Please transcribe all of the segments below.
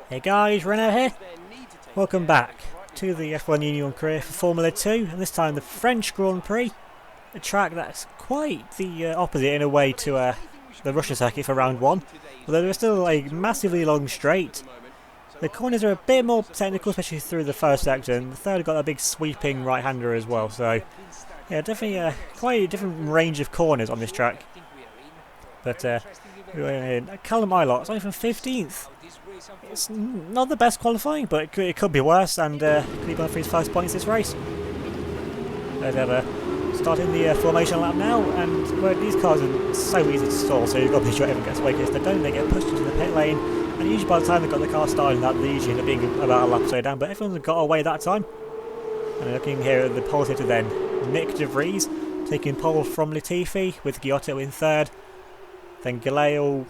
Hey guys, Renault here. Welcome back to the F1 UniONE career for Formula 2, and this time the French Grand Prix, a track that's quite the opposite in a way to the Russia circuit for round 1, although there's still a massively long straight. The corners are a bit more technical, especially through the first sector, and the third got a big sweeping right-hander as well, so yeah, definitely quite a different range of corners on this track. But Callum Ilott, it's only from 15th. It's not the best qualifying, but it could be worse, and could be going for his first points this race. Let's have starting the formation lap now, and well, these cars are so easy to stall, so you've got to be sure everyone gets away, because if they don't, they get pushed into the pit lane, and usually by the time they've got the car started, they usually end up being about a lap or so down, but everyone's got away that time. And looking here at the pole sitter then, Nick De Vries taking pole from Latifi, with Giotto in third, then Galeo,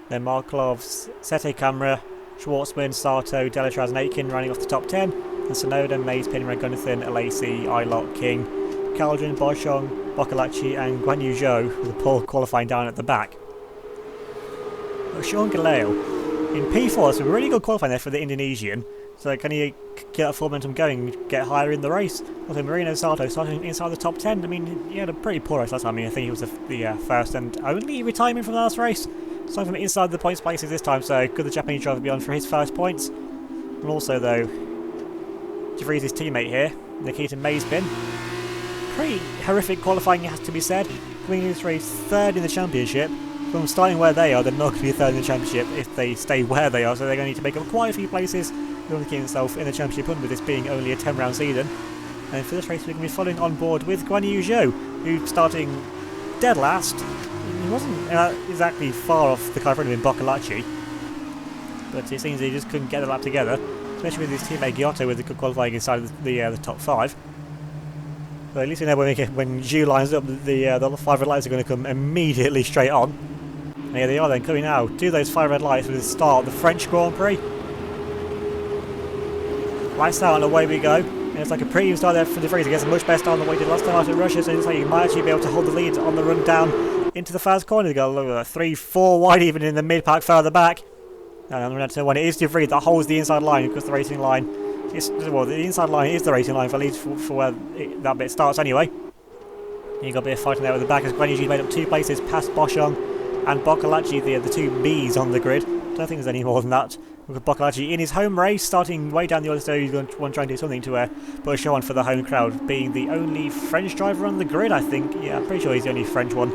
then Markov, Sete Camera, Schwartzman, Sato, Delatraz and Aitken running off the top 10, and Sonoda, Mays, Pinner, Gunnathan, Alesi, Ilott, King, Caldron, Boschong, Boccolacci and Guan Yu Zhou with the pole qualifying down at the back. But Sean Galeo in P4, so really good qualifying there for the Indonesian, so can he get that full momentum going and get higher in the race? Also Marino Sato starting inside the top 10, I mean he had a pretty poor race last time, I think he was the first and only retirement from the last race. Starting from inside the points places this time, so could the Japanese driver be on for his first points? And also though, De Vries' teammate here, Nikita Mazepin. Pretty horrific qualifying, it has to be said. Coming into this race third in the championship. From starting where they are, they're not going to be third in the championship if they stay where they are, so they're going to need to make up quite a few places in order to keep themselves in the championship run, with this being only a 10-round season. And for this race we're going to be following on board with Guan Yu Zhou, who's starting dead last. He wasn't exactly far off the car in front of him, Boccolacci, but it seems he just couldn't get the lap together, especially with his teammate Giotto with the good qualifying inside the top 5. So at least we know when Zhou lines up, the 5 red lights are going to come immediately straight on. And here they are then, coming now to those 5 red lights with the start of the French Grand Prix. Lights out and away we go. And it's like a pretty start there for De Vries. He gets a much better start than what he did last time out at Russia, so it looks like he might actually be able to hold the lead on the run down into the first corner. They got 3-4 wide even in the mid-pack further back. And on the round 1 it is De Vries that holds the inside line, because the racing line is, well, the inside line is the racing line for at least for where that bit starts anyway. You got a bit of fighting there at the back as Guan Yu Zhou made up 2 places past Boschong and Boccolacci, the 2 Bs on the grid. I don't think there's any more than that. With Boccolacci in his home race, starting way down the other side, he's going to try and do something to put a show on for the home crowd, being the only French driver on the grid, I think. Yeah, I'm pretty sure he's the only French one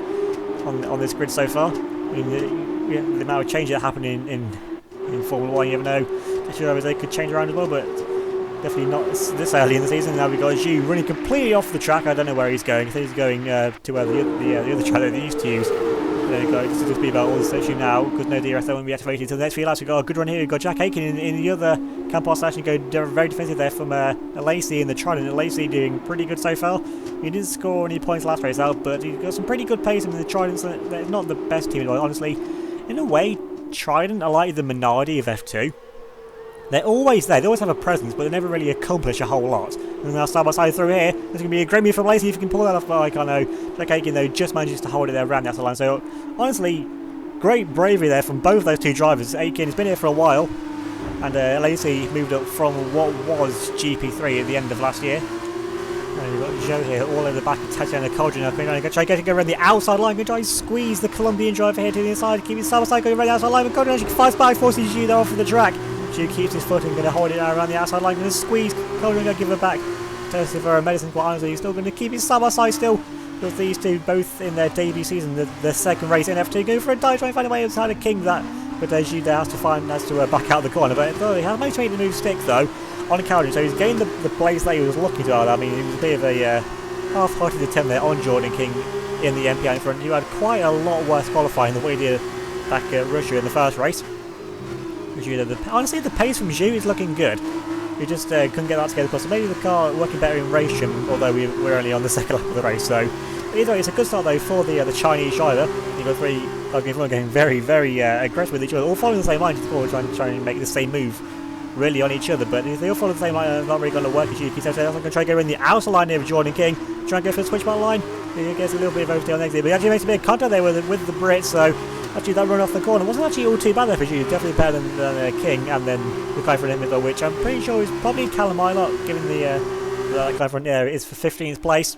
on this grid so far. I mean, the amount of change that happened in Formula 1, you never know. The drivers they could change around as well, but definitely not this early in the season. Now we've got Zhou running completely off the track. I don't know where he's going. I think he's going to where the other track that they used to use. There you go, this will just be about all the section now, because no DRS won't be activated until the next few laps. We've got a good run here. We've got Jack Aitken in the other Campos section, go very defensive there from Alesi in the Trident. Alesi doing pretty good so far. He didn't score any points last race out, but he's got some pretty good pace in the Trident, so they're not the best team in the world, honestly. In a way, Trident are like the Minardi of F2. They're always there, they always have a presence, but they never really accomplish a whole lot. And now side by side through here, there's going to be a great move from Lacey if he can pull that off, but I can't know. Jack Aitken though just manages to hold it there around the outside line, so honestly, great bravery there from both those 2 drivers. Aitken has been here for a while, and Lacey moved up from what was GP3 at the end of last year. And we've got Zhou here all over the back of Tatiana Cauldron. Going to try getting around the outside line, going to try and squeeze the Colombian driver here to the inside, keeping side by side going around the outside line, but Cauldron actually fights back, forcing Zhou there off of the track. Zhou keeps his foot and going to hold it now around the outside line, going to squeeze. Cauldron going to give it back to Severa Medicine. Quite honestly, he's still going to keep his side by side still, with these 2 both in their debut season, the second race in F2, going for a dive, trying to find a way outside of King that, but Zhou there has to back out the corner. But he has managed to make the move stick though on Cowden, so he's gained the place that he was looking to. I mean, it was a bit of a half-hearted attempt there on Jordan King in the MPI in front, who had quite a lot worse qualifying than what he did back at Russia in the first race. Honestly, the pace from Zhou is looking good. We just couldn't get that together, because maybe the car working better in race trim, although we're only on the second lap of the race. So either way, it's a good start though for the Chinese driver. You've got 3 going very aggressive with each other, all following the same line, trying to make the same move really on each other. But if they all follow the same line, it's not really going to work. As you can see, I'm going to try to go in the outer line here with Jordan King, try and go for the switch back line. He gets a little bit of oversteer on the exit, but he actually makes a bit of contact there with the Brit, so actually that run off the corner wasn't actually all too bad there for Zhu. Definitely better than King, and then the guy for an middle, which I'm pretty sure is probably Callum Ilott, given the guy front there is for 15th place.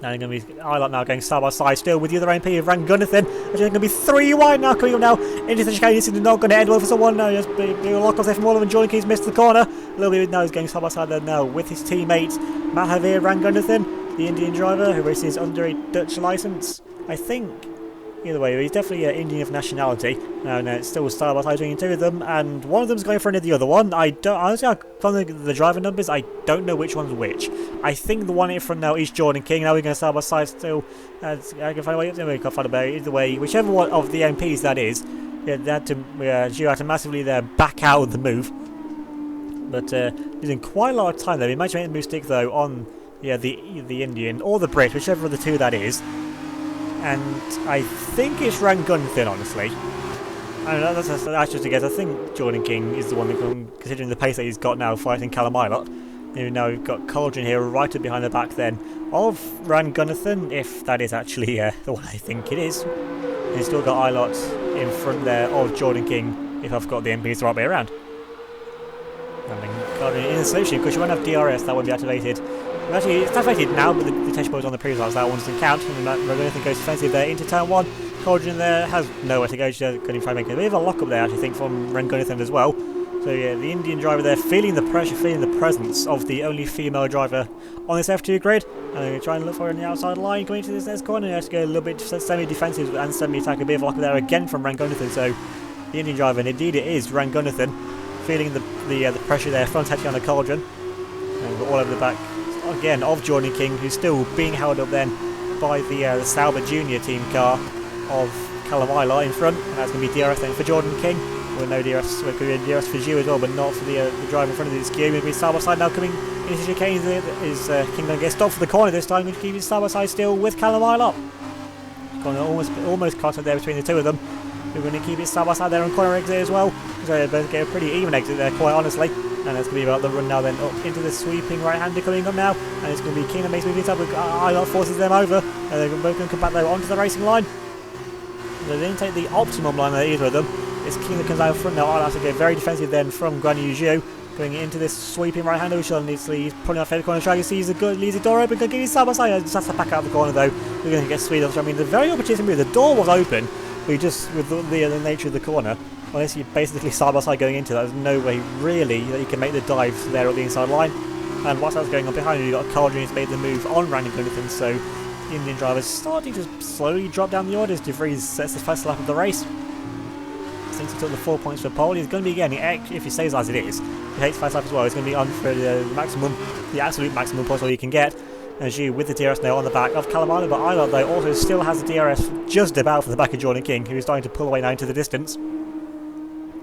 Now going to be Ilott now going side by side still with the other MP of Rangunathan. Actually going to be 3 wide now coming up now into the chicane. This is not going to end well for someone. No, just be a lock off there from all of them. Jordan King's missed the corner. A little bit now he's going side by side there now with his teammate Mahavir Rangunathan, the Indian driver who races under a Dutch licence, I think. Either way, he's definitely Indian of nationality. Now it's still side by side between the two of them, and one of them's going for the other one. I don't honestly, from the driver numbers, I don't know which one's which. I think the one in front now is Jordan King. Now we're going side by side still. I can find a way. We can't find a way. Either way, whichever one of the MPs that is, yeah, Zhu had to massively back out of the move. But using quite a lot of time there. We might make the move stick though on the Indian or the Brit, whichever of the two that is. And I think it's Rangunathan, honestly. I don't know, that's just a guess. I think Jordan King is the one that, considering the pace that he's got now fighting Callum Ilott. Now we've got Cauldron here right up behind the back then of Rangunathan, if that is actually the one I think it is. And he's still got Ilott in front there of Jordan King, if I've got the MPs the right way around. And then Cauldron in the solution, because you won't have DRS, that won't be activated. Actually, it's activated now, but the detection point on the previous ones, that one doesn't count. And Rangunathan goes defensive there into turn 1. Cauldron there has nowhere to go. She's going to try and make a bit of a lock up there, actually, I think, from Rangunathan as well. So yeah, the Indian driver there feeling the pressure, feeling the presence of the only female driver on this F2 grid. And they're going to try and look for her on the outside line coming into this next corner. He has to go a little bit semi-defensive and semi-attack, a bit of a lock up there again from Rangunathan. So the Indian driver, and indeed it is Rangunathan, feeling the pressure there, front heading on the Cauldron. And all over the back again of Jordan King, who's still being held up then by the Sauber Junior team car of Callum Ilott in front, and that's going to be DRS then for Jordan King. Well, no DRS, well, could be DRS for Zhu as well, but not for the driver in front of this queue. Going to be side by side now coming into chicane. Is King going to get stopped for the corner this time? Going to keep it side by side still with Callum Ilott. Going to almost contact there between the two of them. We're going to keep it side by side there on corner exit as well. So they're both get a pretty even exit there, quite honestly. And it's going to be about the run now then up into the sweeping right-hander coming up now. And it's going to be King that makes moving up, but Ilott forces them over. And they're both going to come back there onto the racing line. They didn't take the optimum line there, either of them. It's King that comes out front now. Ilott has to get very defensive then from Guan Yu Zhu. Going into this sweeping right-hander, which he's pulling off the corner, trying to see leaves the door open, going to give his side by side. Just has to back out of the corner though. We're going to get speed up. I mean, the very opportunity move. The door was open, but just with the nature of the corner, unless you're basically side by side going into that, there's no way really that you can make the dive there at the inside line. And whilst that's going on behind you, you've got Cauldron who's made the move on Rangunathan, so the Indian driver's starting to slowly drop down the orders. De Vries sets the first lap of the race. Since he took the 4 points for pole, he's going to be getting, if he stays as it is, he takes first lap as well, he's going to be on for the absolute maximum points all you can get. And Zhu with the DRS now on the back of Callum Ilott, but Ilott though also still has the DRS just about for the back of Jordan King, who is starting to pull away now into the distance.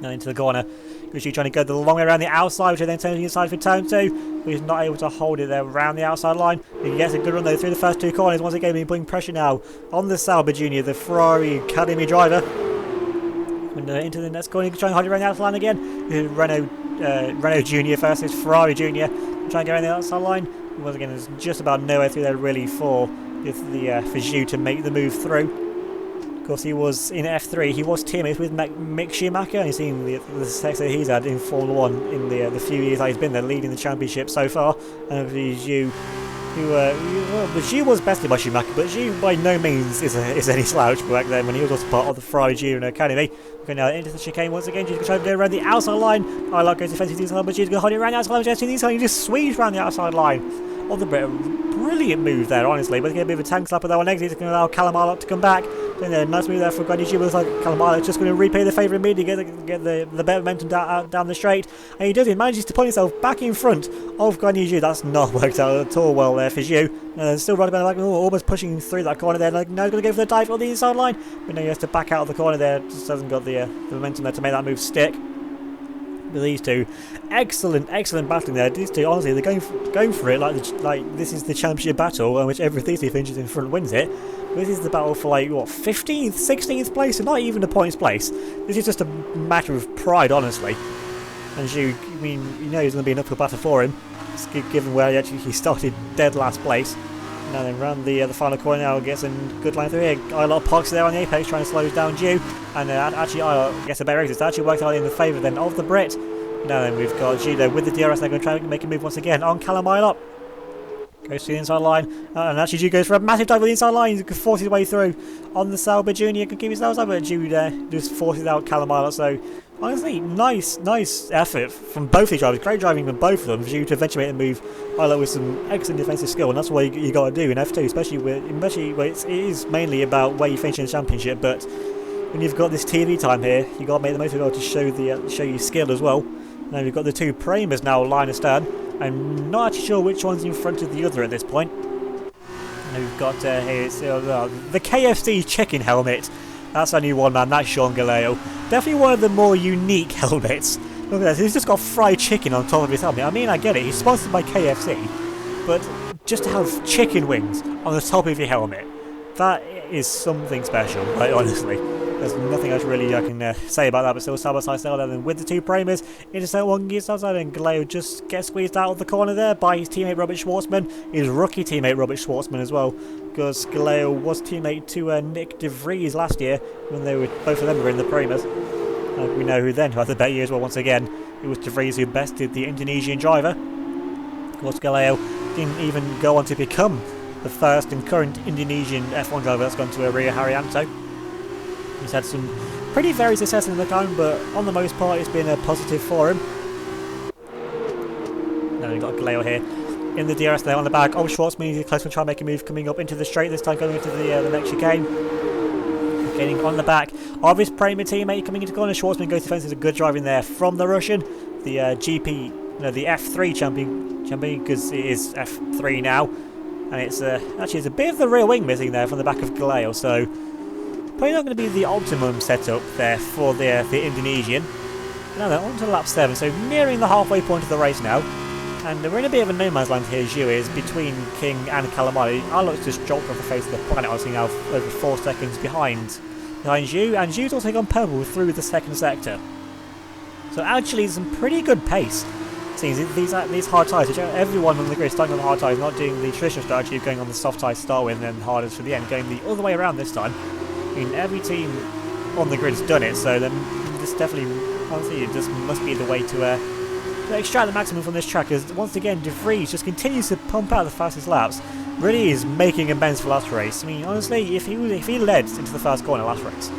Now into the corner. Zhu trying to go the long way around the outside, which then turns inside for turn 2. But he's not able to hold it there around the outside line. He gets a good run though through the first 2 corners. Once again, he's putting pressure now on the Sauber Junior, the Ferrari Academy driver. And into the next corner, he can try and hold it around the outside line again. Renault Junior versus Ferrari Junior. Trying to get around the outside line. Once again, there's just about nowhere through there really for Zhu to make the move through. Of course, he was in F3. He was teammates with Mick Schumacher, and you've seen the success that he's had in Formula 1 in the few years that he's been there, leading the championship so far. And Zhu, Zhu was bested by Schumacher, but Zhu by no means is any slouch back then when he was also part of the Ferrari Junior Academy. Going now into the chicane once again. Zhu's going to try to go around the outside line. Ilott goes defensive to the inside, but Zhu's going to hold it around the outside line. He just squeezed around the outside line. Of the brilliant move there, honestly. But get a bit of a tank slapper there on exit. It's going to allow Callum Ilott to come back. Then a nice move there for Guan Yu Zhu. Looks like Callum Ilott just going to repay the favour immediately, get the better momentum down the straight. And he does. He manages to put himself back in front of Guan Yu Zhu. That's not worked out at all well there for Zhu. And still right about the back, almost pushing through that corner there. Like, now he's going to go for the dive on the inside line. But now he has to back out of the corner there. Just hasn't got the momentum there to make that move stick. These two, excellent battling there. These two, honestly, they're going for it like this is the championship battle, in which every these two finishes in front wins it. This is the battle for 15th, 16th place, and not even a points place. This is just a matter of pride, honestly. And Zhu, I mean, he's going to be an uphill battle for him, given where he started dead last place. Now then, round the final corner now, gets a good line through here. A lot of Pox there on the apex, trying to slow down Jew. And actually, gets a better exit. It's actually worked out in the favour then of the Brit. Now then, we've got Jew there with the DRS. They're going to try and make a move once again on Calamile up. Goes to the inside line. And actually, Jew goes for a massive dive with the inside line. He can force his way through on the Sauber Junior. Can keep his nose over. Jew there just forces out Calamile up. So, honestly, nice effort from both these drivers. Great driving from both of them. Jew to eventually make the move with some excellent defensive skill, and that's what you got to do in F2, especially where it is mainly about where you finish in the championship. But when you've got this TV time here, you got to make the most of it to show your skill as well. Now we've got the two Primers now line astern. I'm not actually sure which one's in front of the other at this point. Now we've got here the KFC chicken helmet. That's only one man, that's Sean Galeo. Definitely one of the more unique helmets. Look at this, he's just got fried chicken on top of his helmet. I mean, I get it, he's sponsored by KFC, but just to have chicken wings on the top of your helmet, that is something special, right, honestly. There's nothing else really I can say about that, but still side by side still. And then with the two Primers, intercept one gets outside, and Galeo just gets squeezed out of the corner there by his teammate Robert Schwartzman, his rookie teammate Robert Schwartzman as well, because Galeo was teammate to Nick De Vries last year when they were both of them were in the Primers. We know who then had the better year as well. Once again, it was De Vries who bested the Indonesian driver. Of course, Galeo didn't even go on to become the first and current Indonesian F1 driver that's gone to Rio Haryanto. He's had some pretty varied success in the time, but on the most part it's been a positive for him. Now we've got Galeo here in the DRS there on the back of Schwartzman. He's close to try and make a move coming up into the straight, this time going into the next chicane. Getting on the back of his Premier teammate coming into corner. Schwartzman goes defensive, a good driving there from the Russian, the the F3 champion because it is F3 now, and it's actually it's a bit of the rear wing missing there from the back of Galeo, so probably not going to be the optimum setup there for the Indonesian. Now they're on to lap 7, so nearing the halfway point of the race now. And we're in a bit of a no man's land here, Zhu is, between King and Calamari. Arlot's just dropped off the face of the planet, honestly, now over 4 seconds behind Zhu, and Zhu's also gone purple through the second sector. So actually some pretty good pace. Seeing these hard tyres, which everyone on the grid starting on the hard tyres, not doing the traditional strategy of going on the soft tyres to start with and then hardest for the end, going the other way around this time. I mean, every team on the grid has done it, so then this definitely, honestly, it just must be the way to extract the maximum from this track, because once again, De Vries just continues to pump out the fastest laps. Really is making amends for last race. I mean, honestly, if he led into the first corner last race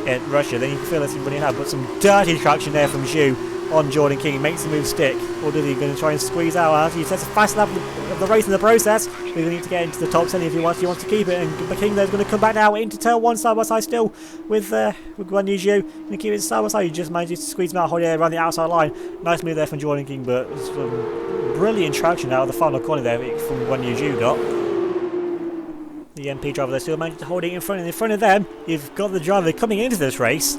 in Russia, then you can feel this running out. But some dirty traction there from Zhu on Jordan King, makes the move stick. Or is he going to try and squeeze out? He sets a fast lap of the race in the process. We're going to need to get into the top 10 if he wants to keep it. And King there's going to come back now into turn 1 side by side still with Guan Yu Zhu. Going to keep it side by side. He just manages to squeeze him out around the outside line. Nice move there from Jordan King, but some brilliant traction out of the final corner there from Guan Yu Zhu got. The MP driver there still managed to hold it in front. And in front of them, you've got the driver coming into this race,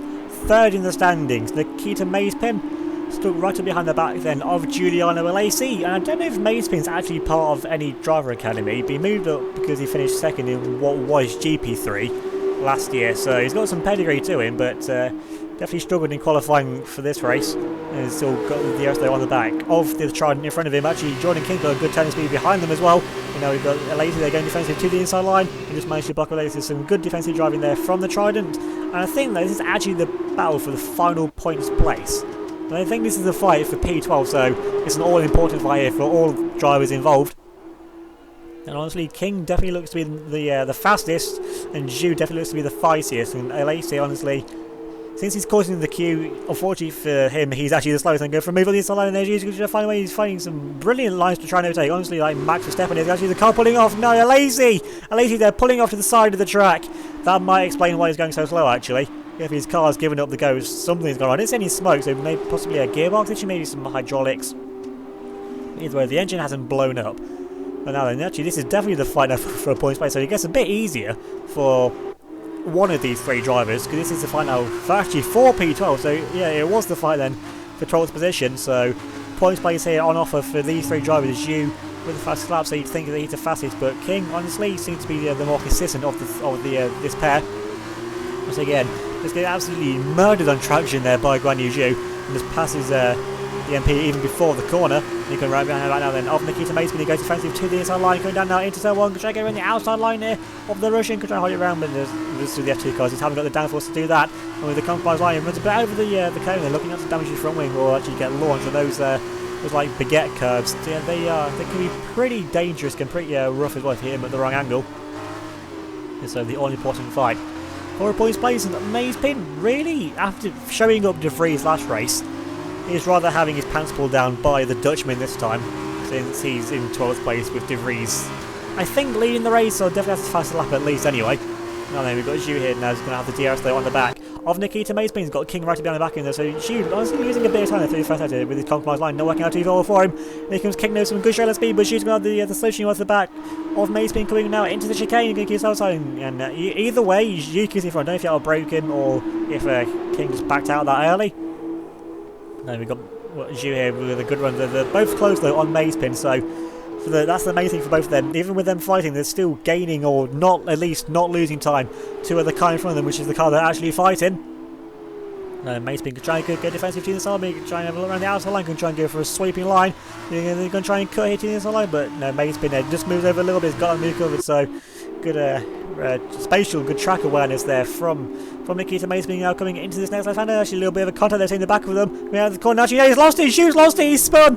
third in the standings, Nikita Mazepin. Stuck right up behind the back then of Giuliano Alesi, and I don't know if Mazepin's actually part of any driver academy. He moved up because he finished second in what was GP3 last year, so he's got some pedigree to him, but definitely struggled in qualifying for this race, and he's still got the rest there on the back of the Trident in front of him. Actually, Jordan King got a good turning speed behind them as well. You know, we've got Alesi there going defensive to the inside line, and just managed to block Alesi. Some good defensive driving there from the Trident, and I think that this is actually the battle for the final points place. And I think this is a fight for P12, so it's an all-important fight here for all drivers involved. And honestly, King definitely looks to be the fastest, and Zhu definitely looks to be the feistiest. And Alesi, honestly, since he's causing the queue, unfortunately for him, he's actually the slowest and go for a move on the inside line, and he's going to find a way. He's finding some brilliant lines to try and overtake. Honestly, like Max Verstappen is actually the car pulling off. No, Alesi there pulling off to the side of the track. That might explain why he's going so slow, actually. If his car's given up the ghost, something's gone on. I didn't see any smoke, so maybe possibly a gearbox issue, maybe some hydraulics. Either way, the engine hasn't blown up. But now then, actually, this is definitely the fight now for a points place, so it gets a bit easier for one of these 3 drivers, because this is the fight now for actually 4 P12, so yeah, it was the fight then for 12th position, so points place here on offer for these 3 drivers. Zhu with the fastest lap, so you'd think that he's the fastest, but King, honestly, seems to be the more consistent of this pair. Once again, just getting absolutely murdered on traction there by Guan Yu Zhu, and just passes the MP even before the corner. He can right behind her right now then of Nikita Mason. He goes defensive to the inside line, going down now into turn 1. Could try to get around the outside line there of the Russian. Could try to hold it around, but there's through the F2 cars. He's haven't got the downforce to do that. And with the compromise line, he runs a bit over the cone. They're looking at to damage his front wing or actually get launched. And those like baguette curves, yeah, they can be pretty dangerous and pretty rough as well if you hit him at the wrong angle. And so the all-important fight. 4 points place, and Mazepin really, after showing up De Vries last race, is rather having his pants pulled down by the Dutchman this time, since he's in 12th place with De Vries, I think, leading the race, so definitely has to fast a lap at least anyway. Now then, we've got Zhu here now, he's going to have the DRS though on the back of Nikita Mazepin. He's got King right behind the back in there, so Zhu honestly losing a bit of time through the first sector with his compromised line, not working out too well for him. Here comes King, knows some good trailer speed, but Zhu's going to have the solution off the back of Mazepin coming now into the chicane. He's going to keep his outside, and either way, Zhu keeps in front. I don't know if he'll break him or if King just backed out that early. Now we've got Zhu here with a good run. They're both close though on Mazepin, so that's the main thing for both of them. Even with them fighting, they're still gaining, or not, at least not losing time to the car in front of them, which is the car they're actually fighting. Mazepin can try and go defensive to the inside, but he can try and have a look around the outside line, can try and go for a sweeping line. They're going to try and cut here to the inside line, but no, Mazepin just moves over a little bit, he's got to move covered, so good spatial, good track awareness there from Nikita Mazepin now coming into this next left-hander. Actually a little bit of a contact there, seeing the back of them. Coming out of the corner, actually, yeah, he's lost it, Zhu's lost it, he's spun,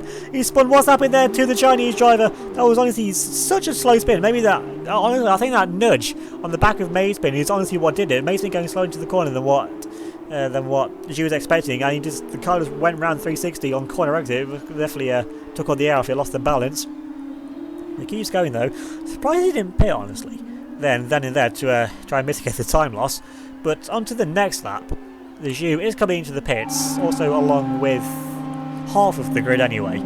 what's happened there to the Chinese driver? That was honestly such a slow spin. Maybe that, honestly, I think that nudge on the back of Mazepin is honestly what did it. Mazepin going slow into the corner than what Zhu was expecting, and the car just went round 360 on corner exit. It definitely took on the air off, it lost the balance. It keeps going though. Surprised he didn't pit, honestly. Then and there to try and mitigate the time loss. But onto the next lap, the Zhu is coming into the pits, also along with half of the grid anyway.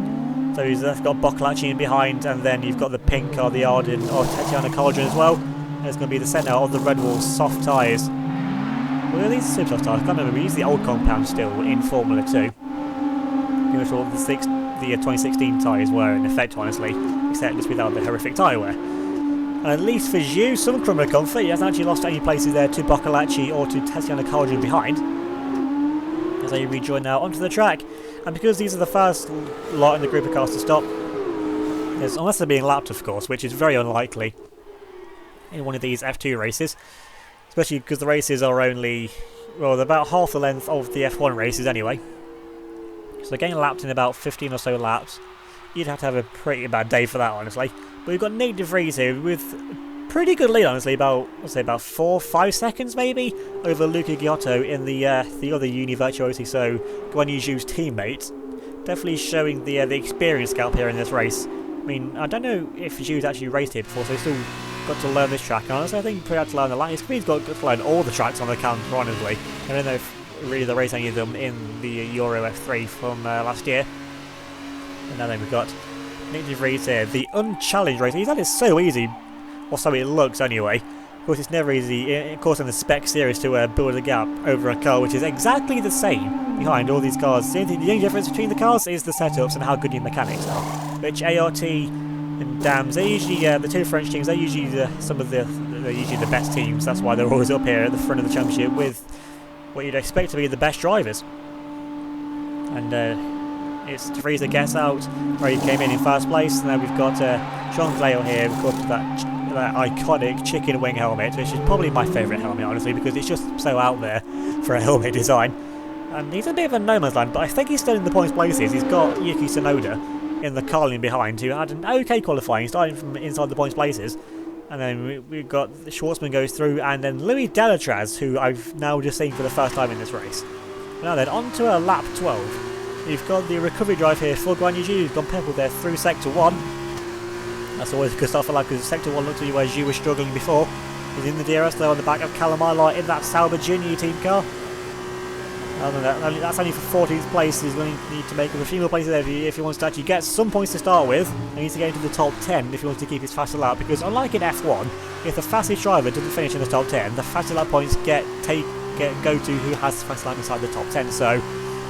So he's got Boccolacci in behind, and then you've got the pink car, the Arden, or Tatiana Cauldron as well. And it's going to be the centre of the Red Bull soft tyres. Well, these are super soft tyres. I can't remember, we use the old compound still in Formula 2. Pretty much all the 2016 tyres were in effect, honestly, except just without the horrific tyre wear. And at least for Zhu, some criminal comfort. He hasn't actually lost any places there to Boccolacci or to Tatiana Cauldron behind. As they rejoin now onto the track. And because these are the first lot in the group of cars to stop, unless they're being lapped, of course, which is very unlikely in one of these F2 races, especially because the races are only, well, they're about half the length of the F1 races anyway. So they're getting lapped in about 15 or so laps. You'd have to have a pretty bad day for that, honestly. But we've got Nate De Vries here with pretty good lead, honestly, about 4-5 seconds maybe over Luca Giotto in the other Uni Virtuosi, so Guan Yu Zhu's teammate. Definitely showing the experience gap here in this race. I mean, I don't know if Zhu's actually raced here before, so he's still got to learn this track. And honestly, I think he probably had to learn the line. He's got to learn all the tracks on the calendar, honestly. I don't know if really they race any of them in the Euro F3 from last year. And now then we've got Nick De Vries here, the unchallenged racer. He's had it so easy, or so it looks anyway. Of course, it's never easy, of course, in the spec series to build a gap over a car which is exactly the same behind all these cars. The only difference between the cars is the setups and how good your mechanics are. Which ART and DAMS, they're usually the two French teams. They're usually they're usually the best teams. That's why they're always up here at the front of the championship with what you'd expect to be the best drivers. And it's De Vries that gets out where he came in first place. And then we've got Jean Claire here, of course, with that iconic chicken wing helmet, which is probably my favourite helmet, honestly, because it's just so out there for a helmet design. And he's a bit of a no man's land, but I think he's still in the points places. He's got Yuki Tsunoda in the Carlin behind, who had an okay qualifying, starting from inside the points places. And then we've got Schwartzman goes through, and then Louis Delatraz, who I've now just seen for the first time in this race. Now then, on to a lap 12. You've got the recovery drive here for Guan Yu Zhu, who's gone purple there through Sector 1. That's always a good stuff for like, because Sector 1 looked to be where Zhu was struggling before. He's in the DRS there on the back of Callum Ilott in that Sauber Junior team car. Other than that, that's only for 14th place. He's going to need to make a few more places there if he wants to actually get some points to start with. He needs to get into the top 10 if he wants to keep his fastest lap, because unlike in F1, if the fastest driver doesn't finish in the top 10, the fastest lap points go to who has the fastest lap inside the top 10. So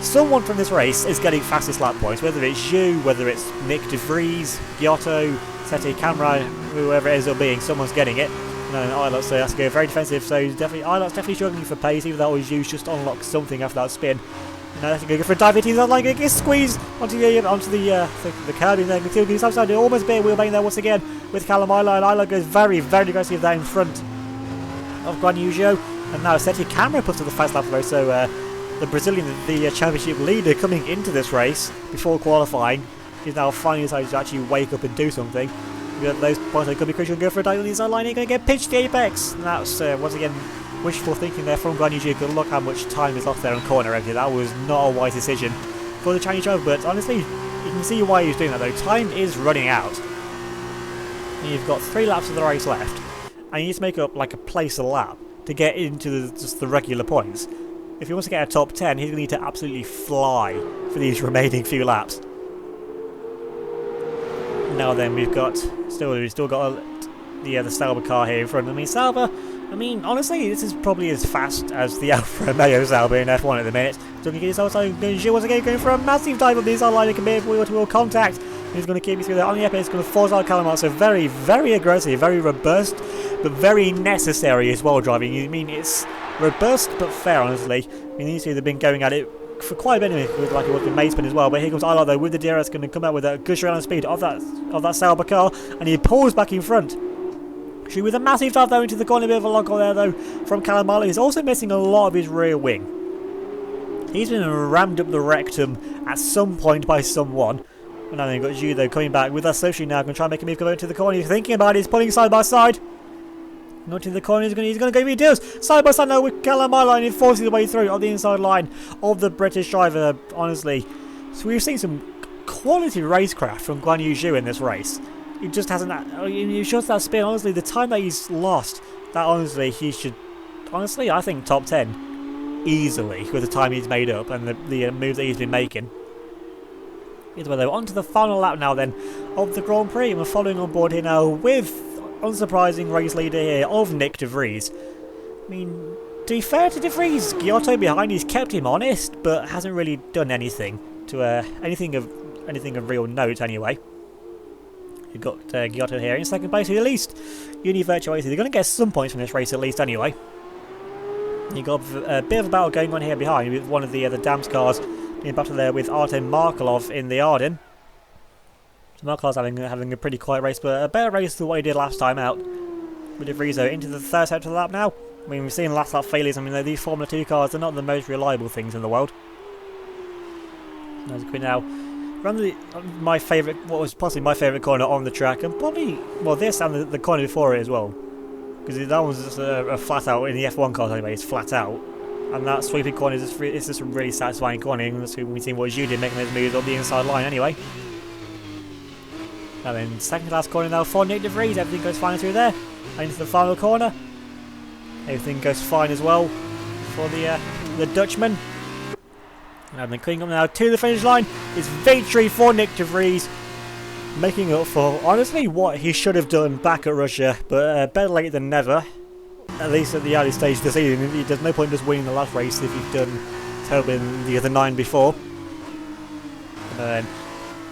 someone from this race is getting fastest lap points, whether it's Zhu, whether it's Nick De Vries, Giotto, Sete Camera, whoever it ends up being, someone's getting it. And Ilott, so has to go very defensive, so Ilott's definitely struggling for pace, even though Zhu's just unlocked something after that spin. Now that's going to go for a dive. He's not like going to get squeezed onto the curb. And then he's outside. Almost bare wheelbane there once again with Callum Isla. And Isla goes very, very aggressive there in front of Guan Yu Zhou. And now Seti Camera puts up the fast lap race. So the Brazilian, the championship leader coming into this race before qualifying, is now finally decided to actually wake up and do something. Those points that could be crucial and go for a dive on the inside line. He's going to get pitched to the apex. And that's once again wishful thinking there from Guan Yu Zhou. Look how much time is lost there on corner exit. That was not a wise decision for the Chinese driver, but honestly, you can see why he's doing that though. Time is running out. And you've got 3 laps of the race left, and you need to make up like a place a lap to get into just the regular points. If he wants to get a top 10, he's going to need to absolutely fly for these remaining few laps. Now then, we've still got the Sauber car here in front of me. Sauber, I mean, honestly, this is probably as fast as the Alfa Romeo Sauber in F1 at the minute. Still going to get his outside. Once again, going for a massive dive on the inside line and can be wheel-to-wheel contact. He's going to keep me through there on the apex. He's going to force out Callum out. So very, very aggressive, very robust, but very necessary as well driving. I mean, it's robust but fair, honestly. I mean, these two have been going at it for quite a bit with like it was with Maidspin as well. But here comes Isla though with the DRS, going to come out with a good around speed of that Sauber car, and he pulls back in front. She with a massive dive though into the corner, bit of a lock there though from Callum Isla. He's also missing a lot of his rear wing. He's been rammed up the rectum at some point by someone. And now they've got Zhu though coming back with that Soshi now, going to try and make a move, go into the corner. He's thinking about it, he's pulling side by side. Not to the corner, he's going to go if he does. Side by side now with Callum Isla, and he forces his way through on the inside line of the British driver, honestly. So we've seen some quality racecraft from Guan Yu Zhou in this race. He just hasn't, he shows that spin, honestly, the time that he's lost, that honestly, he should, honestly, I think top 10, easily, with the time he's made up and the moves that he's been making. Either way though, on to the final lap now then, of the Grand Prix, and we're following on board here now with unsurprising race leader here of Nick De Vries. I mean, to be fair to De Vries, Giotto behind, he's kept him honest, but hasn't really done anything to anything of real note anyway. You've got Giotto here in second place, who at least UniVirtuosi, they're going to get some points from this race at least anyway. You've got a bit of a battle going on here behind with one of the Dams cars in battle there with Artem Markelov in the Arden. So Markelov's having a pretty quiet race, but a better race than what he did last time out. With De Vries into the third sector of the lap now. I mean, we've seen last lap failures. I mean, these Formula 2 cars are not the most reliable things in the world. Now, my favourite, what was possibly my favourite corner on the track, and probably, well, this and the corner before it as well. Because that one's just a flat out, in the F1 cars anyway, it's flat out. And that sweeping corner is just a really satisfying corner. And we've seen what Zhu did making those moves on the inside line anyway. And then second last corner now for Nick De Vries, everything goes fine through there. And into the final corner, everything goes fine as well for the Dutchman. And then coming up now to the finish line is victory for Nick De Vries, making up for honestly what he should have done back at Russia, but better late than never. At least at the early stage of the season, there's no point just winning the last race if you've done terribly in the other 9 before. And then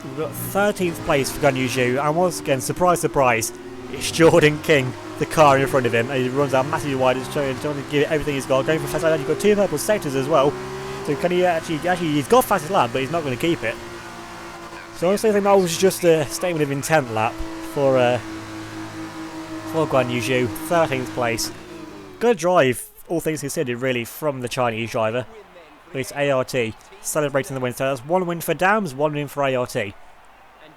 we've got 13th place for Guan Yu Zhou, and once again, surprise, surprise, it's Jordan King, the car in front of him, and he runs out massively wide, he's trying to give it everything he's got, going for fast lap. You've got 2 purple sectors as well, so can he actually he's got fastest lap, but he's not going to keep it. So honestly, I think that was just a statement of intent lap for Guan Yu Zhou, 13th place. Good drive, all things considered, really, from the Chinese driver. It's ART celebrating the win. So that's 1 win for Dams, 1 win for ART.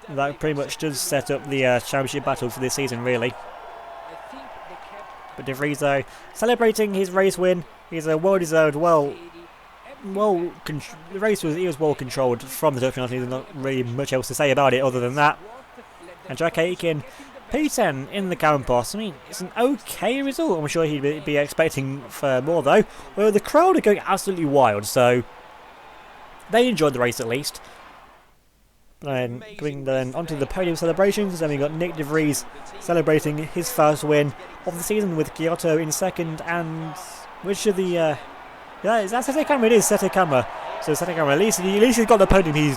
That pretty much does set up the championship battle for this season, really. But De Vries, though, celebrating his race win. He's a well-deserved, the race was well controlled from the Dutchman. There's not really much else to say about it other than that. And Jack Aitken, P10 in the Campos. I mean, it's an okay result. I'm sure he'd be expecting for more though. Well, the crowd are going absolutely wild, so they enjoyed the race at least. And going then onto the podium celebrations, then we got Nick De Vries celebrating his first win of the season with Giotto in second, and which of the that's Sete Camera. It is Sete Camera. So Sete Camera, at least he's got the podium.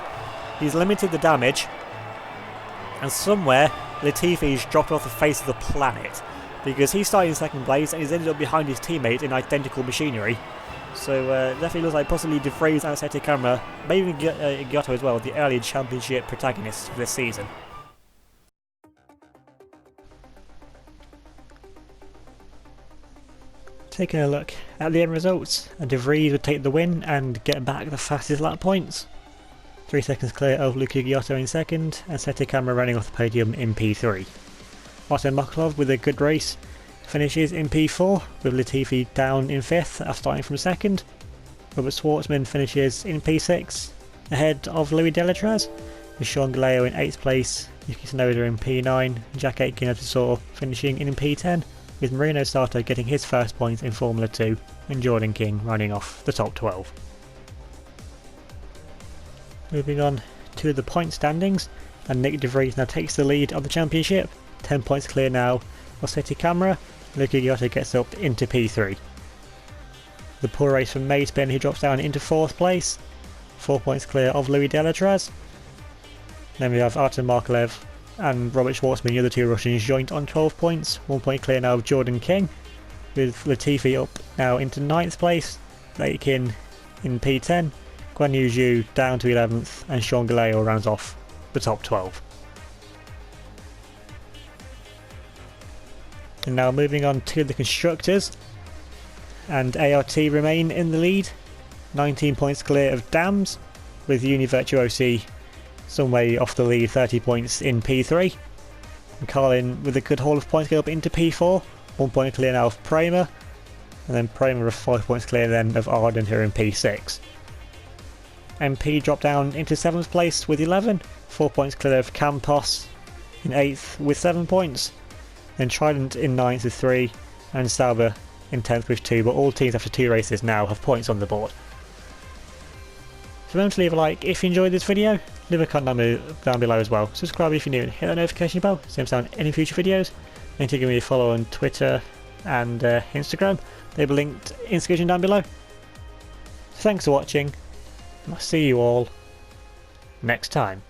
He's limited the damage, and somewhere Latifi's dropped off the face of the planet because he started in second place and he's ended up behind his teammate in identical machinery. So definitely looks like possibly De Vries and Sete Camera, maybe even Giotto as well, the early championship protagonists for this season. Taking a look at the end results, and De Vries would take the win and get back the fastest lap points. 3 seconds clear of Luca Giotto in second, and Sete Camera running off the podium in P3. Martin Markelov with a good race finishes in P4, with Latifi down in 5th after starting from 2nd. Robert Schwartzman finishes in P6, ahead of Louis Delatraz, with Sean Galeo in 8th place, Yuki Tsunoda in P9, Jack Aitken as we saw finishing in P10, with Marino Sato getting his first points in Formula 2 and Jordan King running off the top 12. Moving on to the point standings, and Nick De Vries now takes the lead of the championship, 10 points clear now of Sete Camera. Luca Giotto gets up into P3. The poor race from Mazepin, who drops down into 4th place, 4 points clear of Louis Delatraz. Then we have Artem Markalev and Robert Schwartzman, the other two Russians, joint on 12 points, 1 point clear now of Jordan King, with Latifi up now into 9th place, Aitken in P10, Guan Yu Zhu down to 11th, and Sean Galeo rounds off the top 12. And now moving on to the constructors, and ART remain in the lead, 19 points clear of Dams, with Uni Virtuosi some way off the lead, 30 points in P3. And Carlin with a good haul of points go up into P4, 1 point clear now of Prema, and then Prema with 5 points clear then of Arden, who are in P6. MP dropped down into 7th place with 11, 4 points clear of Campos in 8th with 7 points, then Trident in 9th with 3, and Sauber in 10th with 2, but all teams after 2 races now have points on the board. So remember to leave a like if you enjoyed this video, leave a comment down below as well, subscribe if you're new, and hit that notification bell so you don't miss out on any future videos, and to give me a follow on Twitter and Instagram, they'll be linked in the description down below. So thanks for watching, and I'll see you all next time.